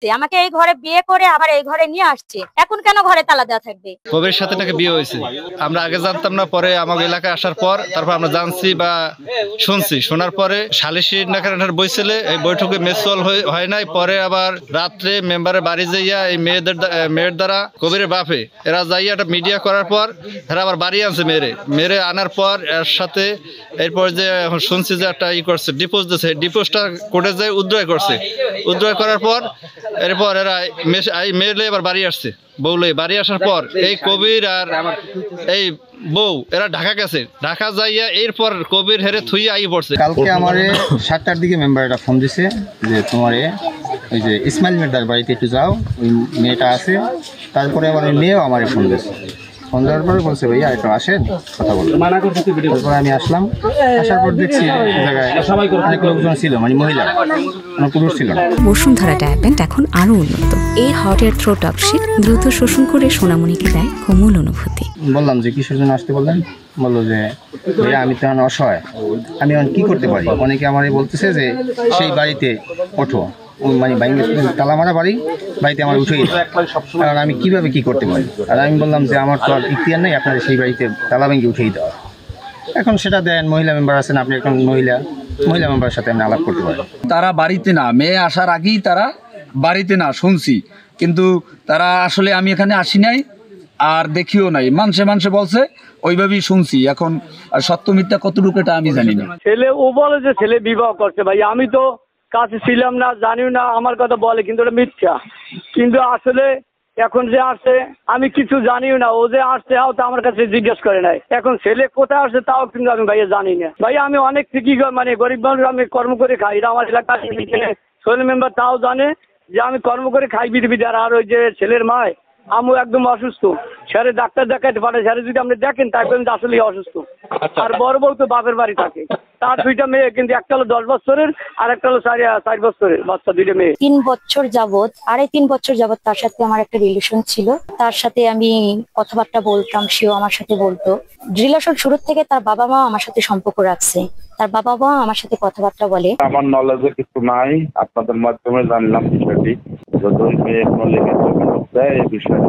আমাকে এই ঘরে বিয়ে করে আবার এই ঘরে নিয়ে আসছে, এখন কেন ঘরে তালা দেওয়া থাকবে? কবির সাথে নাকি বিয়ে হয়েছে, আমরা আগে জানতাম না, পরে আমাকে এলাকায় আসার পর তারপর আমরা জানছি বা শুনছি। শোনার পরে সালিশি নাকার বইছিলে, এই বৈঠকে মেসুয়াল হয় নাই। পরে আবার রাত্রে মেম্বারের বাড়ি যাইয়া এই মেয়ের দ্বারা কবিরের বাপে এরা যাইয়া একটা মিডিয়া করার পর এরা আবার বাড়ি আনছে মেরে আনার পর এর সাথে এরপর যে এখন শুনছি যে একটা করছে ডিপোজ দিয়েছে, ডিপোজটা কোর্টে যায় উদ্রয় করছে। উদ্রয় করার পর এরপর এরা মেয়েলে এবার বাড়ি আসছে। বউলে বাড়ি আসার পর এই কবির আর এই বউ এরা ঢাকা গেছে, ঢাকা যাইয়া এরপর কবির হেরে থুইয়া আই পড়ছে। কালকে আমারে 7টার দিকে মেম্বার একটা ফোন দিছে যে তোমারে ওই যে ইসমাইল মির্জার বাড়িতে একটু যাও, ওই মেয়েটা আছে। তারপরে আবার ওই মেয়েও আমারে ফোন দিছে। ফোন দেওয়ার পরে বলছে ভাইয়া একটু আসেন কথা বলবো। তারপরে আমি আসলাম, আসার পর দেখছি জায়গায় অনেক লোকজন ছিল, মানে মহিলা, কোনো পুরুষ ছিল না। বসুন্ধরা ডায়াপেন্ট এখন আরো উন্নত। এই হট এয়ার থ্রো টপশিট দ্রুত শোষণ করে সোনামণিকে দেয় কোমল অনুভূতি। বললাম যে কিসের জন্য আসতে বললেন? বললো যে ভাইয়া আমি তো এখন অসহায়, আমি এখন কী করতে পারি? অনেকে আমারে বলতেছে যে সেই বাড়িতে ওঠো, মানে তালা মারা বাড়িতে আমার উঠেই, কারণ আমি কীভাবে কী করতে পারি? আর আমি বললাম যে আমার তো আর ইখতিয়ার নেই আপনার সেই বাড়িতে তালা ভেঙে উঠেই দেওয়া। এখন সেটা দেন, মহিলা মেম্বার আছেন, আপনি এখন মহিলা মেম্বারের সাথে আমি আলাপ করতে পারি। তারা বাড়িতে না, মেয়ে আসার আগেই তারা বাড়িতে না শুনছি, কিন্তু তারা আসলে আমি এখানে আসি নাই আর দেখিও নাই। মানুষে বলছে ওইভাবেই শুনছি। এখন সত্য মিথ্যা কতটুকু এটা আমি জানি না। ছেলে ও বলে যে ছেলে বিবাহ করছে, ভাই আমি তো কাছে ছিলাম না, জানিও না, আমার কথা বলে, কিন্তু ওটা মিথ্যা। কিন্তু আসলে এখন যে আসছে আমি কিছু জানিও না, ও যে আসছে তো আমার কাছে জিজ্ঞেস করে নাই। এখন ছেলে কোথায় আসছে তাও কিন্তু আমি ভাইয়া জানি না। ভাইয়া আমি অনেক ঠিকই মানে গরিব মানুষ, আমি কর্ম করে খাই, এটা আমার এলাকার সোহেল মেম্বার তাও জানে যে আমি কর্ম করে খাই বিধি। আর ওই যে ছেলের মায় আমু একদম অসুস্থ, স্যারে ডাক্তার দেখাইতে পারে, স্যারে যদি আপনি দেখেন তাই আসলেই অসুস্থ। আর বড় বউ তো বাপের বাড়ি থাকে, তার 2টা মেয়ে, কিন্তু একটা হলো 10 বছরের আর একটা হলো 4 বছরের বাচ্চা, 2টা মেয়ে। 3 বছর যাবত, 3.5 বছর যাবত তার সাথে আমার একটা রিলেশন ছিল। তার সাথে আমি কথাবার্তা বলতাম, সেও আমার সাথে বলতো। রিলেশন শুরু থেকে তার বাবা মা আমার সাথে সম্পর্ক রাখছে, তার বাবা মা আমার সাথে কথাবার্তা বলে। আমার নলেজে কিছু নাই, আপনাদের মাধ্যমে জানলাম বিষয়টি। যদি মেয়ে কোনো লেগে দেয় এই বিষয়ে